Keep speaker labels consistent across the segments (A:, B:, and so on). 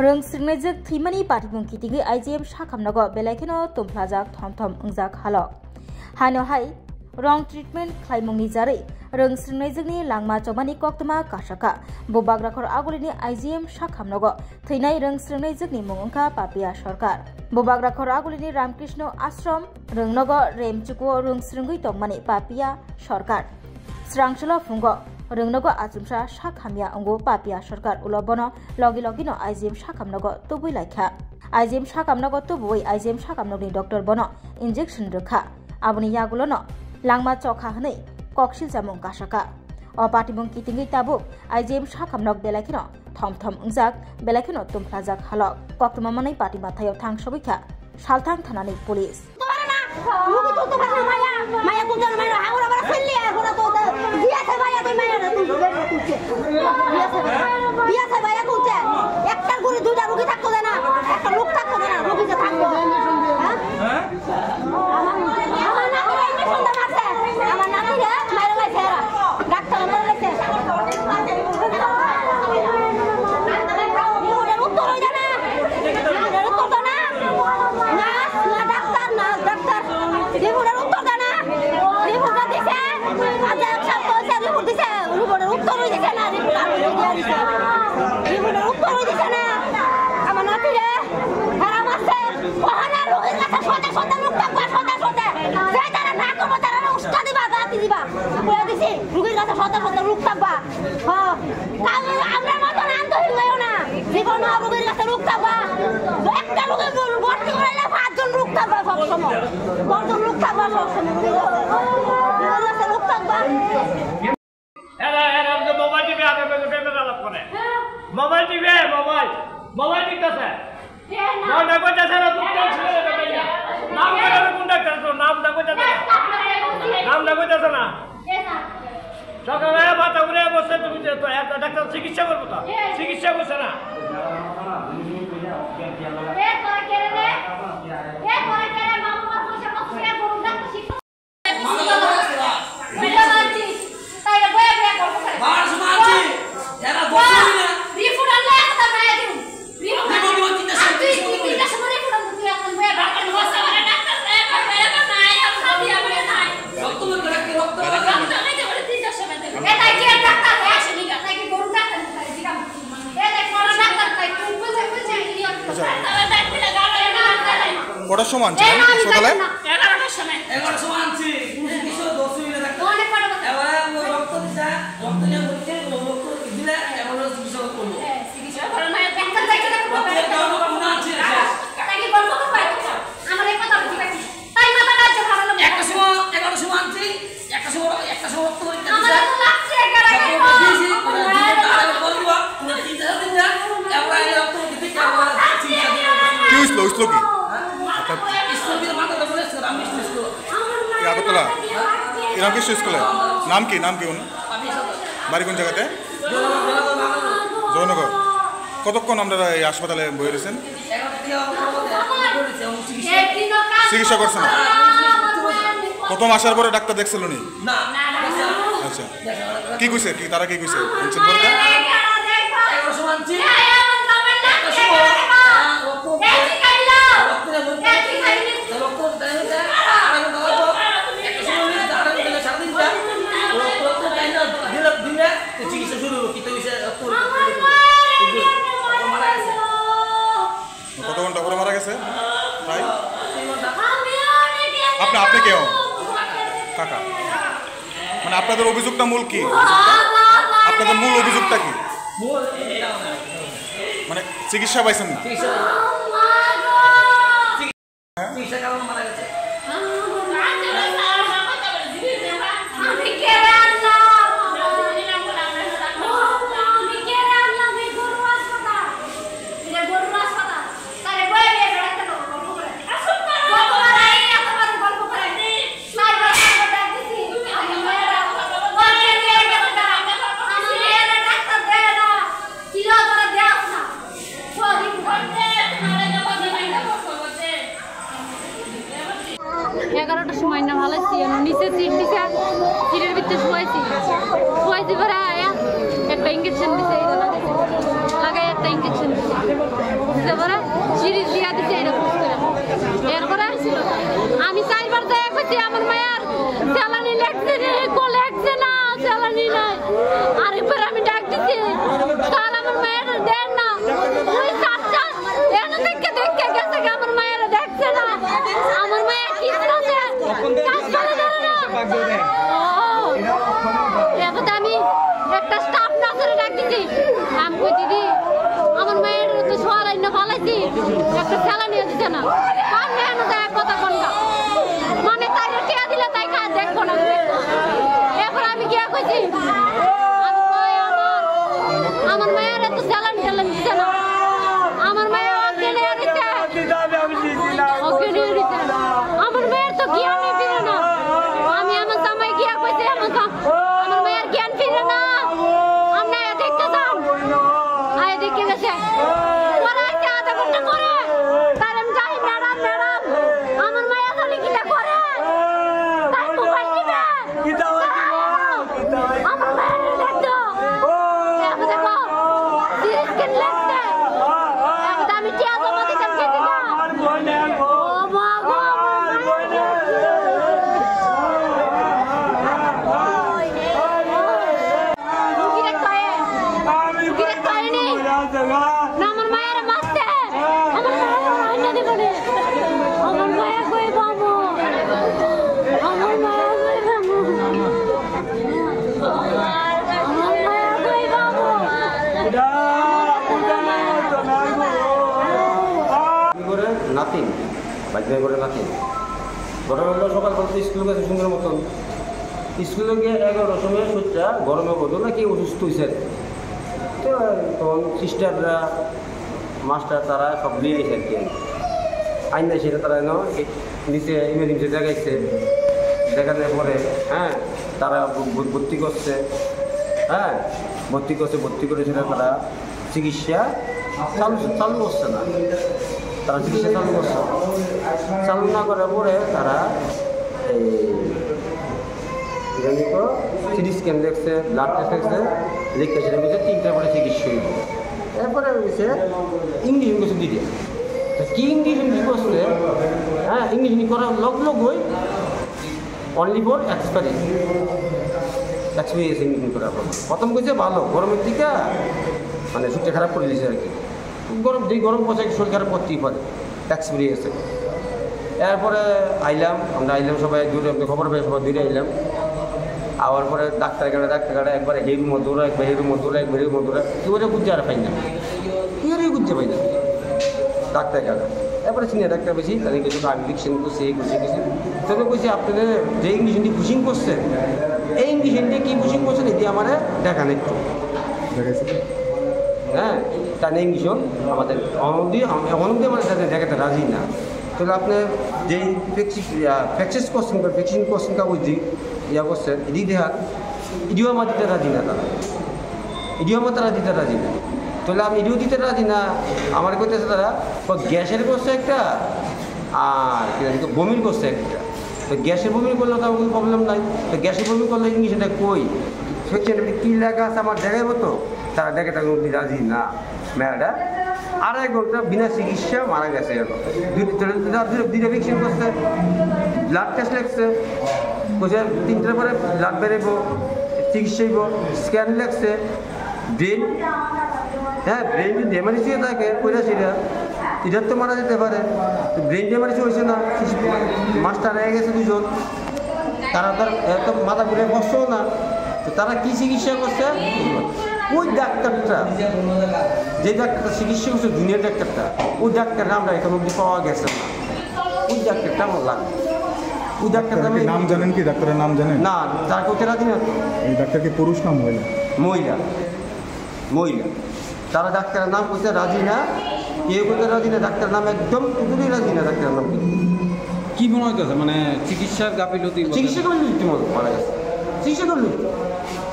A: रोंस्रिंनायजों थैमानि पार्टिमुं कितिगै IgM साखामनागो बेलायखेनो तुमफ्लाजाक थम अंजाक हालक हानोहाय रं treatment खालाममुंनि जारै रोंस्रिंनायजोंनि लांमा चबानि कक्तमा कासाका बोबाग्राखर आगुलिनि IgM साखामनागो थैनाय रोंस्रिंनायजोंनि मुंखा पापिया सरकार बोबाग्राखर आगुलिनि रामकृष्ण आश्रम रोंनगो रेमचुको रोंस्रिंगै तंमानि पापिया सरकार स्रांसला फुंगो रोंनगो आजुमसा साखामिया अंगो पापिया सरकार उलबनो लगिनो आइजिएम साखामनागो तुबै लायखा आइजिएम साखामनागो तुबै आइजिएम साखामनागनि डॉक्टर बनो इंजेक्शन रखा आबुनि यागुलनो लांमा चखा हनै कक्सिल जामुं कासाका अ पाटिमुं कितिंगै ताबु आइजिएम साखामनाग बेलायखेनो थम अंजाक बेलायखेनो तुमफ्लाजाक हालक कक्तमा मानै पार्टी माथायाव थांसबैखा सालथां थानानै पुलिस
B: সকালবেলা মাথা ঘুরে বসে তুমি ডাক্তার চিকিৎসা করবো তো চিকিৎসা করছে না
C: কটার সময় আনছেন সকালে?
B: 11টার সময় 11টার সময় আনছি কিছু দোষ হইলে থাকতো অনেক পড়া এবারে রক্ত দিছে রক্ত নিয়ে বলছে রক্ত দিলে এবারে চিকিৎসা করব চিকিৎসা করে না ডাক্তার যাইতে দেখো না আছে কাটাকি বলব তো পাই আমার এই কথা বুঝি পাইছি তাই মাথা কাজ ভালো লাগে 11টার সময় আনছি একটা সময় রক্ত হইছে আমার তো লাগছে 11টায় দিছি আর বলবো পুরো 3 দিন যা এবারে রক্ত দিতে
C: কি হইছিল কি আগরতলা রামকৃষ্ণ স্কুলে নাম কি বাড়ি কোন জায়গাতে? জয়নগর। কতক্ষণ আপনারা এই হাসপাতালে বয়ে রয়েছেন? চিকিৎসা করছেন? প্রথম আসার পরে ডাক্তার দেখছিল নি? আচ্ছা, কি কইছে তারা কি কইছে? কত ঘন্টা পরে মারা গেছে? আপনি কে কাকা? মানে আপনাদের অভিযোগটা মূল কি? আপনাদের মূল অভিযোগটা কি? মানে চিকিৎসা পাইছেন না?
D: নিচে সিট দিছে সিটের ভিতরে শুয়াইছি পরে আয়া একটা ইঞ্জেকশন দিছে লাগাই একটা ইঞ্জেকশন দিছে চাইছি একটা স্যালানিও দিছে না কাম নেন যায় কথা কোনটা মানে তাই টিয়া দিলে তাই খা দেখবো না এখন আমি কি কইছি আমার মায়ের এত স্যালানি টেলান দিছে না আমার মায়ের অজ্ঞানে দিতে আমার মায়ের তো জ্ঞান ফিরে না আমি আমার জামাই গিয়া কইছি আমার মায়ের জ্ঞান ফিরে না আমরা দেখতে যান আয় দেখে গেছে ওরা আইছে আধা ঘন্টা করে তার আমি যাই ম্যাডাম আমার মায়া জানি কিটা করে তাই তো পাইছিবে আমার মায়ের দেখতো দেখো দেখো সিরিজ কিন লাগছে একদম আমি টিয়া জমা দিতাম কে দিবা ও মা গো আমার মায়ের মারতে আমার মায়ের আইনা দেবো রে আমার মায়ের কই বাবু আমার মায়ের কই বাবু আমার মায়ের কই বাবু
E: নাতিন বাইক করে নাতিন ঘটনাগুলো সকাল করতে স্কুল গেছে সুন্দর মতন স্কুলে গিয়ে 11টার সময় সূর্যা গরমে বলতো না কি অসুস্থ হয়েছে তো তখন সিস্টাররা মাস্টার তারা সব নিয়ে এসে আর কি আইনা সেটা তারা নিচে ইমার্জেন্সি দেখাইছে দেখানোর পরে হ্যাঁ তারা ভর্তি করছে হ্যাঁ ভর্তি করে সেটা তারা চিকিৎসা চালু করছে না তারা চিকিৎসা চালু না করার পরে তারা এই সিটি স্ক্যান দেখছে ব্লাড টেস্ট দেখছে লিখতে সেটা বলছে 3টার পরে চিকিৎসা হইব এরপরে হয়েছে ইঞ্জেকশন করছে দিদি কি ইঞ্জেকশন কী করছে হ্যাঁ ইঞ্জেকশন করার লগই অনলি ফর এক্সপিরিয়েন্স ইঞ্জেকশন করার পর প্রথম কইছে ভালো গরমের দিকে মানে শরীরটা খারাপ করে দিয়েছে আর কি গরম পচে শরীর খারাপ করতেই পারে এক্সপিরিয়েন্সে এরপরে আমরা আইলাম সবাই দূরে খবর পেয়ে সবাই দূরে আইলাম আওয়ার পরে ডাক্তার কাটা একবার হেরু মধুরা একবার হেরু মধুরা কি বলে বুঝতে আর পাই না বুঝতে পাই না ডাক্তার কাটা এরপরে সিনিয়র ডাক্তার বেশি তাদের কিছু আমি ইঞ্জেকশন করছি এই করছি তবে বলছি আপনাদের যে ইঞ্জেকশনটি পুশিং করছেন এই ইঞ্জেকশনটি কী পুশিং করছেন এটি আমার দেখান একটু হ্যাঁ তার ইঞ্জেকশন আমাদের অনবধি আমাদের তাদের দেখাতে রাজি না তাহলে আপনি যেই প্র্যাকটিস করছেন বা ভ্যাকসিন করছেন কা বুঝি ইয়া করছেন এদিক দেখান ইডিও আমার দিতে রাজি না তারা দিতে রাজি না তাহলে আমি ইডিও দিতে রাজি না আমার করতেছে তারা গ্যাসের করছে একটা আর বমির করছে একটা তো গ্যাসের বমি করলে তো কোনো প্রবলেম নাই তো গ্যাসের বমি করলে ইংলিশটা কই ভ্যাকসিন কী লেখা আছে আমার দেখাইবো তো তারা দেখে তাকে রাজি না মেয়েটা 2.5 ঘন্টা বিনা চিকিৎসা মারা গেছে দুইটা ভ্যাকসিন করছে ব্লাড টেস্ট লাগছে বলছে 3টার পরে ব্লাড বেরোব চিকিৎসা হইব স্ক্যান লাগছে ব্রেন হ্যাঁ ব্রেন যদি ড্যামেজ হয়ে থাকে কইরাছিরা এটার তো মারা যেতে পারে ব্রেন ড্যামেজ হয়েছে না মাস্টার হয়ে গেছে দুজন তারা তার এত মাথা ঘুরে বসছেও না তো তারা কী চিকিৎসা করছে ওই ডাক্তারটা যে ডাক্তারটা চিকিৎসা করছে জুনিয়র ডাক্তারটা ওই ডাক্তার নামটা এখন অব্দি পাওয়া গেছে না ওই ডাক্তারটা আমার লাগবে ওই ডাক্তারটা
C: নাম জানেন কি ডাক্তারের নাম জানেন
E: না তার কোথায় রাজি না
C: এই ডাক্তার কি পুরুষ না মহিলা
E: তারা ডাক্তারের নাম করতে রাজি না কেউ করতে রাজি না ডাক্তারের নাম একদম পুরোই রাজি না ডাক্তারের নাম
F: কি মনে হইতেছে মানে চিকিৎসার গাফিলতি
E: মারা গেছে চিকিৎসা করলি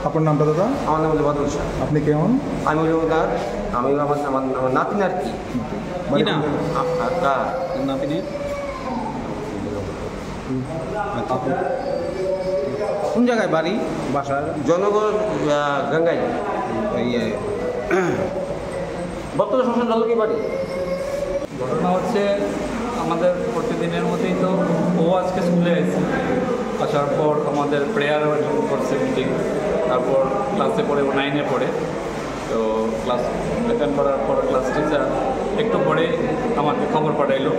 C: আপনার নামটা দাদা?
E: আমার নাম হলো বাদল শাহ।
C: আপনি কেমন?
E: আমি হলো ওনার আমি আমার নাতিন আর কি
F: নাতিনের কোন জায়গায় বাড়ি বাসার?
E: জনগণ গঙ্গাই
F: ইয়ে
E: বর্তমান সংসদ জলকি বাড়ি।
G: ঘটনা হচ্ছে আমাদের প্রতিদিনের মধ্যেই তো ও আজকে স্কুলে এসেছে আসার পর আমাদের প্রেয়ার করছে মিটিং তারপর ক্লাসে পড়ে ও 9-এ পড়ে তো ক্লাস অ্যাটেন্ড করার পর ক্লাস টিচার একটু পরে আমাকে খবর পাঠাইলো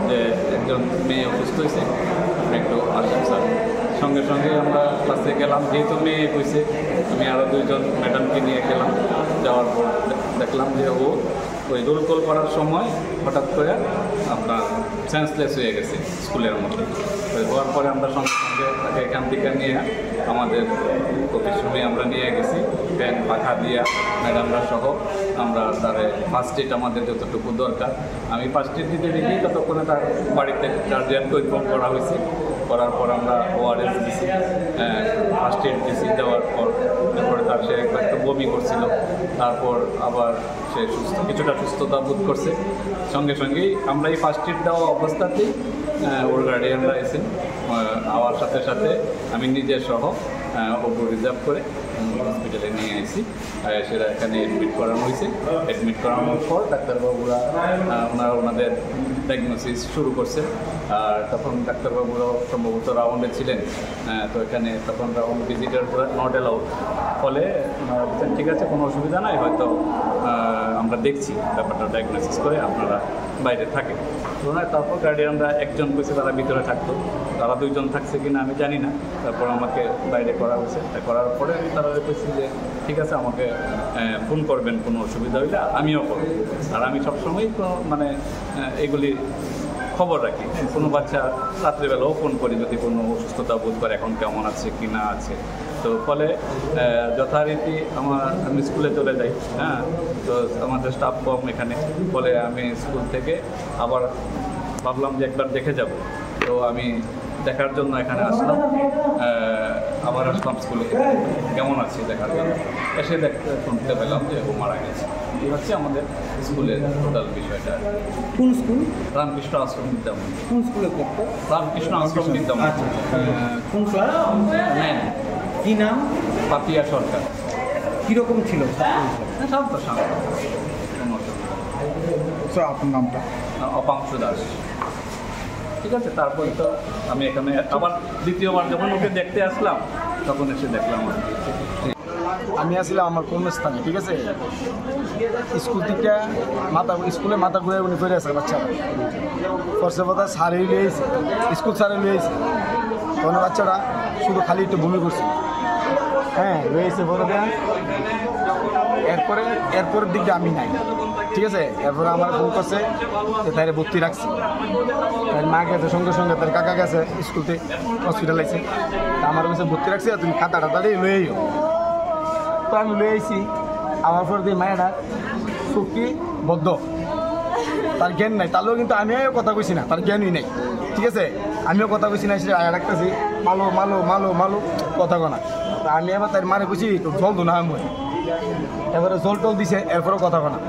G: যে একজন মেয়ে অসুস্থ হয়েছে একটু আসেন স্যার সঙ্গে সঙ্গে আমরা ক্লাসে গেলাম, যেহেতু মেয়ে হয়েছে আমি আরও 2জন ম্যাডামকে নিয়ে গেলাম। যাওয়ার পর দেখলাম যে ও ওই রোল কল করার সময় হঠাৎ করে আপনার সেন্সলেস হয়ে গেছে স্কুলের মধ্যে। হওয়ার পরে আমরা সঙ্গে সঙ্গে তাকে এখান থেকে নিয়ে আমাদের অফিস রুমে আমরা নিয়ে গেছি, ফ্যান পাখা দিয়া ম্যাডামরা সহ আমরা তার ফার্স্ট এড আমাদের যতটুকু দরকার আমি ফার্স্ট এড দিতে দেখি, ততক্ষণে তার বাড়িতে গার্জিয়ানকে ইনফর্ম করা হয়েছে। করার পর আমরা ওআরএস দিছি, ফার্স্ট এড দিছি। দেওয়ার পর তারপরে তার সে একবার একটু বমি করছিল, তারপর আবার সে কিছুটা সুস্থতা বোধ করছে। সঙ্গে সঙ্গেই আমরা এই ফার্স্ট এড দেওয়া অবস্থাতেই ওর গার্ডিয়ানরা এসেন, আওয়ার সাথে সাথে আমি নিজের সহ ওপর রিজার্ভ করে হসপিটালে নিয়ে আসি। সেটা এখানে অ্যাডমিট করানো হয়েছে। অ্যাডমিট করানোর পর ডাক্তারবাবুরা ওনাদের ডায়াগনোসিস শুরু করছেন। আর তখন ডাক্তারবাবুরাও সম্ভবত রাউন্ডে ছিলেন, তো এখানে তখন রাউন্ড ভিজিটার নট অ্যালাউড, ফলে ঠিক আছে কোনো অসুবিধা নাই, হয়তো আমরা দেখছি ব্যাপারটা ডায়াগনোসিস করে আপনারা বাইরে থাকে। তারপর গার্ডিয়ানরা একজন কইছে তারা ভিতরে থাকতো, তারা 2জন থাকছে কিনা আমি জানি না। তারপর আমাকে বাইরে করা হয়েছে, করার পরে আমি তারা কইছি যে ঠিক আছে আমাকে ফোন করবেন কোনো অসুবিধা হইলে, আমিও করব। আর আমি সবসময়ই মানে এগুলি খবর রাখি, কোনো বাচ্চা রাত্রিবেলাও ফোন করি যদি কোনো অসুস্থতা বোধ করে এখন কেমন আছে কি না আছে। তো ফলে যথারীতি আমি স্কুলে চলে যাই, হ্যাঁ, তো আমাদের স্টাফ কম এখানে, ফলে আমি স্কুল থেকে আবার ভাবলাম যে একবার দেখে যাব। তো আমি দেখার জন্য এখানে আসলাম, আবার আসলাম স্কুলে কেমন আছে দেখার জন্য। এসে শুনতে পেলাম যে ও মারা গেছে। এই হচ্ছে আমাদের স্কুলের টোটাল বিষয়টা।
H: কোন স্কুল?
G: রামকৃষ্ণ আশ্রম বিদ্যামন্দির।
H: কোন স্কুলে পড়তো?
G: রামকৃষ্ণ আশ্রম বিদ্যামন্দির।
H: কোন ক্লাস? কি নাম?
G: পাপিয়া সরকার।
H: কীরকম ছিল?
G: শান্ত শান্ত, কোনো অসুবিধা।
C: আপনার নামটা?
G: অপাংশু দাস। ঠিক আছে, তারপরে তো আমি এখানে আবার দ্বিতীয়বার যখন ওকে দেখতে আসলাম তখন এসে দেখলাম।
I: আমি আসলাম আমার কর্মস্থানে, ঠিক আছে, স্কুল থেকে স্কুলে মাথা ঘুরে উনি ফিরে আসে বাচ্চারা পরশে কথা সারে লিয়েছে, স্কুল সারে লিয়েছে, তখন বাচ্চারা শুধু খালি একটু বমি করছে, হ্যাঁ রয়েছে বড় দেন। এরপরের দিকে আমি নাই, ঠিক আছে। এরপরে আমার ফোন করছে যে তাই ভর্তি রাখছি, তাই মা গেছে সঙ্গে সঙ্গে, তার কাকা গেছে স্কুলতে হসপিটালে আছে, আমার কাছে ভর্তি রাখছি, তুমি খাতা টাতাড়ি লয়ে আইও। তো আমি লয়ে আইছি, আমার পর দিয়ে মায়েরা শক্তি বদ্ধ, তার জ্ঞান নাই, তাহলেও কিন্তু আমিও কথা কইছি না, তার জ্ঞানই নাই, ঠিক আছে। আমিও কথা কইছি না, সেটা আয়া রাখতেছি মালো মালো মালো মালো কথা কনা। আমি এবার তার মারে কইছি জল দো না আমি, এবারে জল টল দিছে, এরপরেও কথা কনা।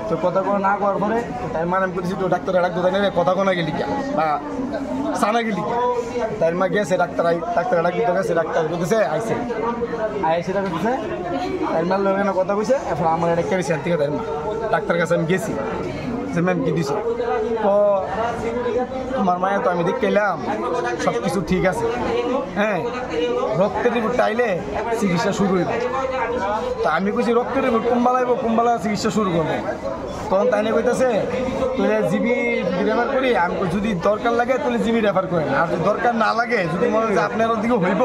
I: তো কথা কনা না করার পরে তাই মানে আমি করেছি তো ডাক্তার ডাক্তার তাই না কথা কনা গেলি বা সানা গেলি, তাই মা গেছে ডাক্তার ডাক্তার গেছে, ডাক্তার বলতেছে আইসে সেটা করতেছে, তাই মার লোক কথা কইছে। এখন আমার এটা কেড়েছে, ঠিক আছে, ডাক্তার কাছে আমি গেছি, যে ম্যাম কী দিছে, তো তোমার মায়ের তো আমি দেখে এলাম সব কিছু ঠিক আছে, হ্যাঁ, রক্তের রিপোর্ট আইলে চিকিৎসা শুরু হইব। তা আমি কইছি রক্তের রিপোর্ট কুম্বালা চিকিৎসা শুরু করবো। তখন তাই নিয়ে কইতেছে তুই জিবি রেফার করি, আমি যদি দরকার লাগে তাহলে জিবি রেফার করেন, আর যদি দরকার না লাগে, যদি মনে হয় আপনার দিকে হইব,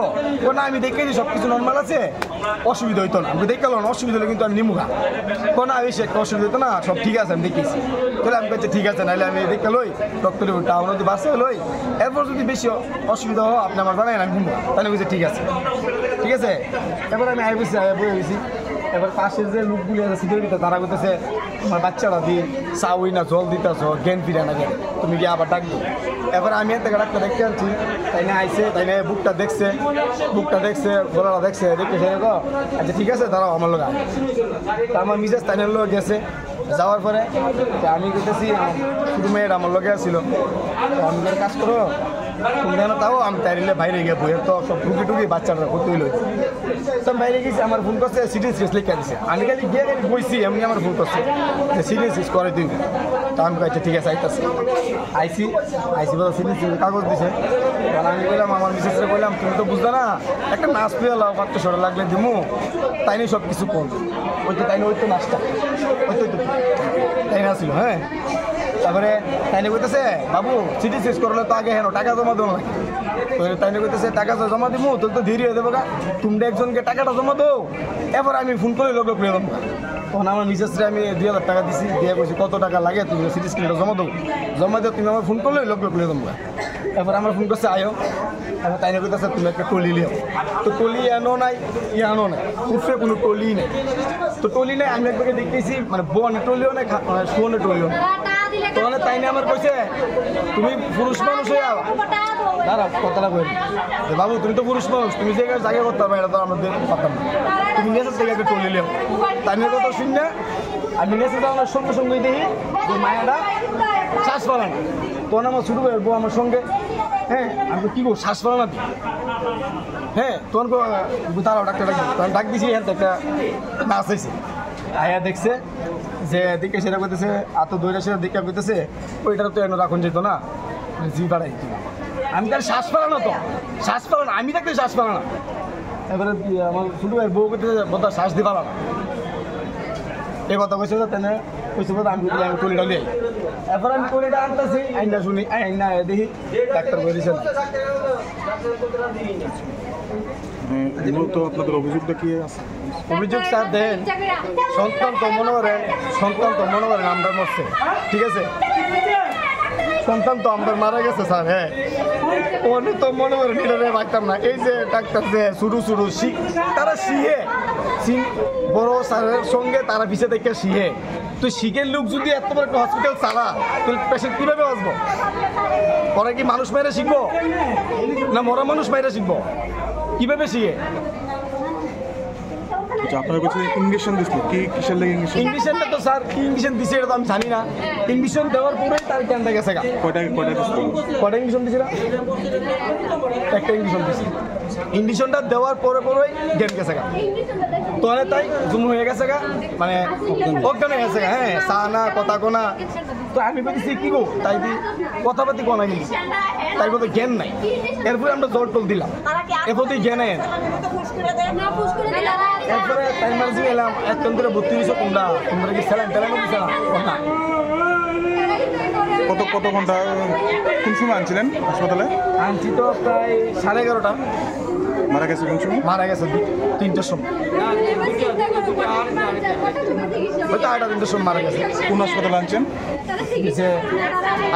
I: না আমি দেখেছি সব কিছু নর্মাল আছে, অসুবিধা হইতো না। আমি দেখে গেলাম অসুবিধা হলে কিন্তু আমি নিমুখা, না আমি সে একটা অসুবিধা হইতো না, সব ঠিক আছে আমি দেখেছি। তাহলে আমি কাছে ঠিক আছে, নাহলে আমি দেখে লই ডক্টর রিপোর্টটা আমার যদি বাসে লই, এরপর যদি বেশি অসুবিধা হয় আপনি আমার জানাই আমি ঘুমবো, তাহলে বলছে ঠিক আছে, ঠিক আছে। এবার আমি আয় বসে বয়ে গেছি। এবার পাশের যে লোকগুলি আছে সিকিউরিটি, তারা বলতেছে তোমার বাচ্চারা দিয়ে চাউই না জল দিতেছ, জ্ঞান ফিরে না জ্ঞান, তুমি গিয়ে আবার ডাকবো। এবার আমি এর থেকে ডাক্তার দেখতে আনছি, তাই না আইসে, তাই না বুকটা দেখছে, গলাটা দেখছে, দেখে আচ্ছা ঠিক আছে দাঁড়াও আমার লোক। তা আমার মিসেস তাইনের লোক গেছে, যাওয়ার পরে আমি গেতেছি, শুধু মেয়ের আমার লোকে আসছিল, আমি কাজ করো তুমি জানো, তাও আমি তাইলে বাইরে গিয়ে বইয়ের তো সব টুকি বাচ্চারা ভর্তি হইল, সব বাইরে গেছি। আমার ফোন করছে সিরিয়াস লিখে দিছে, আমি খালি গিয়ে বইছি, এমনি আমার ফোন করছে যে সিরিয়াস করে তুই। তা আমি কাছে ঠিক আছে আইসি বলো সিরিয়াস কাগজ দিছে। কারণ আমি বললাম আমার মিসেসরে বললাম তুমি তো বুঝতে না, একটা নাচ পেয়ে লাও, পাত্র সরে লাগলে দিমু, তাই নিয়ে সব কিছু করবো, ওই তো তাই নিয়ে ওই তো নাচটা তাই না ছিল, হ্যাঁ। তারপরে তাই নিয়ে বলতেছে বাবু সিটি শেষ করলে তো আগে হেন টাকা জমা দেবো নাকি, তাই কইতেছে টাকা তো জমা দিব তোর তো দেরি হয়ে দেবো গা তোমরা একজনকে টাকাটা জমা দাও এবার আমি ফোন করে লোক ফিরে দেবো তখন আমার মিসেসরে আমি 2000 টাকা দিছি দিয়ে কইছি কত টাকা লাগে তুমি সিটি স্ক্যানটা জমা দাও জমা দিয়ে তুমি আমার ফোন করলে লোক ফিরে দেবো এবার আমার ফোন করছে আয়ো এবার তাই কইতেছে তুমি একটা টলি লিও তো টলি আনো নাই আনো নাই উঠে কোনো টলি নেই তো টলি নেই আমি একবারে দেখতেছি মানে বনে টলিও নেই শোনে টলিও নেই তখন তাই না আমার কইছে তুমি পুরুষ মানুষ হয়ে দাঁড়া কথাটা কই বাবু তুমি তো পুরুষ মানুষ তুমি যে জায়গা করতে পারবে এটা তো আমাদের পারতাম না তুমি নেশার থেকে একটা টলি লিও তাই নিয়ে কথা শুন না আমি নেশা যাওয়ার সঙ্গে সঙ্গে দেখি যে মায়াটা শ্বাস পালা না তখন আমার শুরু হয়ে আমার সঙ্গে হ্যাঁ আমি কী করবো শ্বাস পালা না হ্যাঁ তখন তারাও ডাক্তার তখন ডাক দিয়েছি হ্যাঁ একটা নাচ হয়েছে আয়া দেখছে যে দিকে সেটা করতেছে এত দৈরা সেটা দিকে করতেছে ওইটা তো এনে রাখুন যেত না জি বাড়াই আমি তার শ্বাস পালানো তো শ্বাস পালানো আমি থাকতে শ্বাস পালানো এবারে আমার শুরু হয়ে বউ করতেছে বোধ শ্বাস দিয়ে পালানো এই কথা কইছে তেনে কইছে বোধ আমি টলিটা লিয়ে এরপর আমি টলিটা আনতেছি আইনা শুনি আইনা দেখি ডাক্তার বলেছে না
C: মূলত আপনাদের অভিযোগটা কি আছে
I: অভিযোগ স্যার দেন সন্তান তো মনে করেন আমরা মরছে ঠিক আছে সন্তান তো আমরা মারা গেছে স্যার হ্যাঁ ওনে তো মনে করেন এটা পারতাম না এই যে ডাক্তার যে শুরু তারা শিখে বড় স্যারের সঙ্গে তারা পিছিয়ে দেখে শিখে তো শিখের লোক যদি এত বড় একটা হসপিটাল চালা তাহলে পেশেন্ট কীভাবে আসবো পরে কি মানুষ মেরে শিখবো না মরা মানুষ মেরে শিখবো কীভাবে শিখে
C: আপনার কাছে ইঞ্জেকশন দিছিল কি কিসের লাগে
I: ইঞ্জেকশনটা তো স্যার কি ইঞ্জেকশন দিছে এটা তো আমি জানি না ইঞ্জেকশন দেওয়ার পরেই তার ক্যানটা গেছে গা কয়টা ইঞ্জেকশন দিছিল একটা ইঞ্জেকশন দিছে ইঞ্জেকশনটা দেওয়ার পরেই জ্ঞান গেছে গা তোরে তাই জুম হয়ে গেছে গা মানে অজ্ঞান হয়ে গেছে গা হ্যাঁ চা না কথা কোনা তো আমি বলছি কি গো তাই দি কথাবার্তি কোনা নিলি তাই বলতে জ্ঞান নাই এরপরে আমরা জল টল দিলাম এরপরে জ্ঞান নাই এরপরে টাইমার্জি এলাম একদম করে ভর্তি হয়েছো তোমরা কি স্যালাইন দিচ্ছে না কথা
C: কত ঘন্টা কোন সময় আনছিলেন হাসপাতালে
I: আনছি তো প্রায় 11:30
C: মারা গেছে কোন সময়
I: মারা গেছে 3টার সময় হয়তো 3টার সময় মারা গেছে
C: কোন হাসপাতালে আনছেন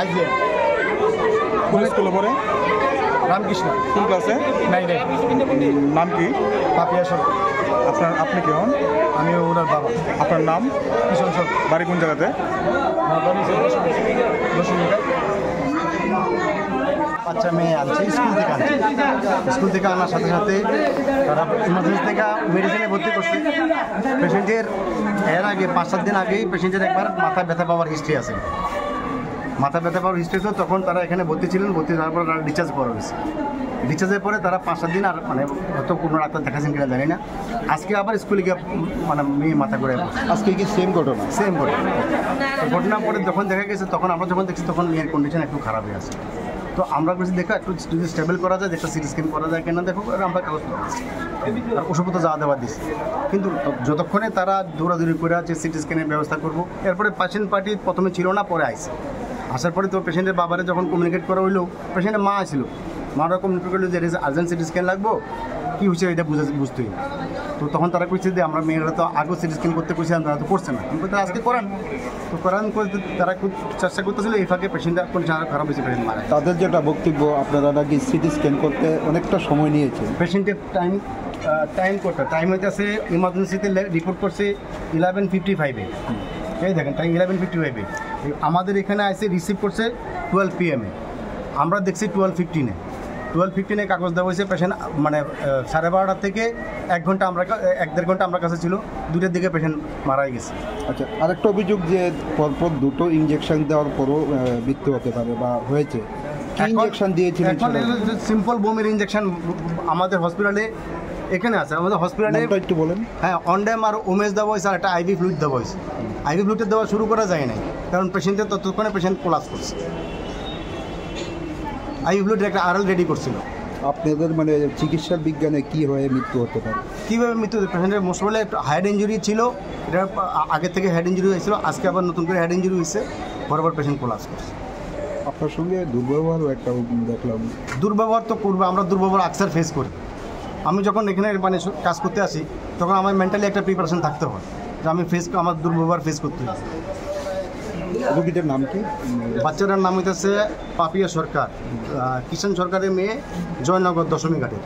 I: আইজিএম
C: কোন স্কুলে পড়ে
I: রামকৃষ্ণ
C: কোন ক্লাসে
I: নাই
C: নাম কি
I: পাপিয়া সরকার
C: আপনি কে হন
I: আমি ওনার বাবা
C: আপনার নাম
I: কিশোর সরকার
C: বাড়ি কোন জায়গাতে
J: বাচ্চা মেয়ে আনছে স্কুল থেকে আনার সাথে সাথে তারা ইমার্জেন্সি থেকে মেডিসিনে ভর্তি করছে পেশেন্টের এর আগে 5-7 দিন আগেই পেশেন্টের একবার মাথা ব্যথা পাওয়ার হিস্ট্রি আছে তো তখন তারা এখানে ভর্তি ছিলেন ভর্তি হওয়ার পর ডিসচার্জ করা হয়েছে ডিসচার্জের পরে তারা 5-7 দিন আর মানে হয়তো কোনো ডাক্তার দেখাচ্ছেন কিনা জানি না আজকে আবার স্কুলে গিয়ে মানে মেয়ে মাথা করে
C: আজকে কি সেম
J: ঘটনা পরে যখন দেখা গেছে তখন আমরা যখন দেখছি তখন মেয়ের কন্ডিশন একটু খারাপ হয়ে আছে তো আমরা বলছি দেখো একটু যদি স্টেবল করা যায় একটা সিটি স্ক্যান করা যায় কিনা দেখো আমরা কাগজ আর ওষুধপত্র যা দেওয়া দিচ্ছি কিন্তু যতক্ষণে তারা দৌড়াদৌড়ি করে আছে সিটি স্ক্যানের ব্যবস্থা করবো এরপরে পেশেন্ট পার্টি প্রথমে ছিল না পরে আসার পরে তো পেশেন্টের বাবারে যখন কমিউনিকেট করা হইলো পেশেন্টের মা আসছিল মারা কমিউনিকেট করলো যে আর্জেন্ট সিটি স্ক্যান লাগবো কী হয়েছে এটা বুঝতেই না তো তখন তারা কইছে যে আমরা মেয়েরা তো আগেও সিটি স্ক্যান করতে কইছিলাম তারা তো করছে না আমি তো আজকে করান করতে তারা খুব চেষ্টা করতেছিল এই ফাঁকে পেশেন্টের কন্ডিশন আরও খারাপ হয়েছে পেশেন্ট মারা
C: তাদের যেটা বক্তব্য আপনারা নাকি সিটি স্ক্যান করতে অনেকটা সময় নিয়েছে
J: পেশেন্টের টাইম হইতেছে ইমার্জেন্সিতে রিপোর্ট করছে 11:55 এই দেখেন টাইম 11:55 আমাদের এখানে এসে রিসিভ করছে 12 PM আমরা দেখছি 12:15 কাগজ দেওয়া হয়েছে পেশেন্ট মানে 12:30 থেকে 1-1.5 ঘন্টা আমরা কাছে ছিল 2টার দিকে পেশেন্ট মারা গেছে।
C: আচ্ছা আরেকটা অভিযোগ যে পরপর 2টো ইঞ্জেকশন দেওয়ার পরও মৃত্যু হতে পারে বা হয়েছে ইঞ্জেকশন দিয়েছিলেন
J: এখন সিম্পল বোমের ইঞ্জেকশন আমাদের হসপিটালে এখানে আছে আমাদের হসপিটালে
C: একটু বলেন
J: হ্যাঁ অনড্যাম আর ওমেজ দেওয়া হয়েছে আর একটা আইভি ফ্লুইড দেওয়া হয়েছে আইভি ফ্লুইডটা দেওয়া শুরু করা যায় নাই কারণ পেশেন্টের ততক্ষণে পেশেন্ট কোলাপস করছে আইভি ফ্লুইডের একটা আরএল রেডি করছিল।
C: আপনাদের মানে চিকিৎসার বিজ্ঞানে কি হয়ে মৃত্যু হতে পারে
J: কীভাবে মৃত্যু পেশেন্টের মোস্ট প্রবলি একটা হেড ইঞ্জুরি ছিল এটা আগে থেকে হেড ইঞ্জুরি হয়েছিল আজকে আবার নতুন করে হেড ইঞ্জুরি হয়েছে বরাবর পেশেন্ট কোলাপস করছে।
K: আপনার সঙ্গে দুর্ব্যবহারও একটা দেখলাম।
J: দুর্ব্যবহার তো করবো, আমরা দুর্ব্যবহার আকসার ফেস করি। আমি যখন এখানে মানে কাজ করতে আসি তখন আমার মেন্টালি একটা প্রিপারেশন থাকতে হয় যে আমি আমার দুর্ব্যবহার ফেস করতে হয়।
K: রোগীদের নাম কি?
J: বাচ্চাটার নাম হইতেছে পাপিয়া সরকার, কিষাণ সরকারের মেয়ে, জয়নগর দশমী ঘাটের।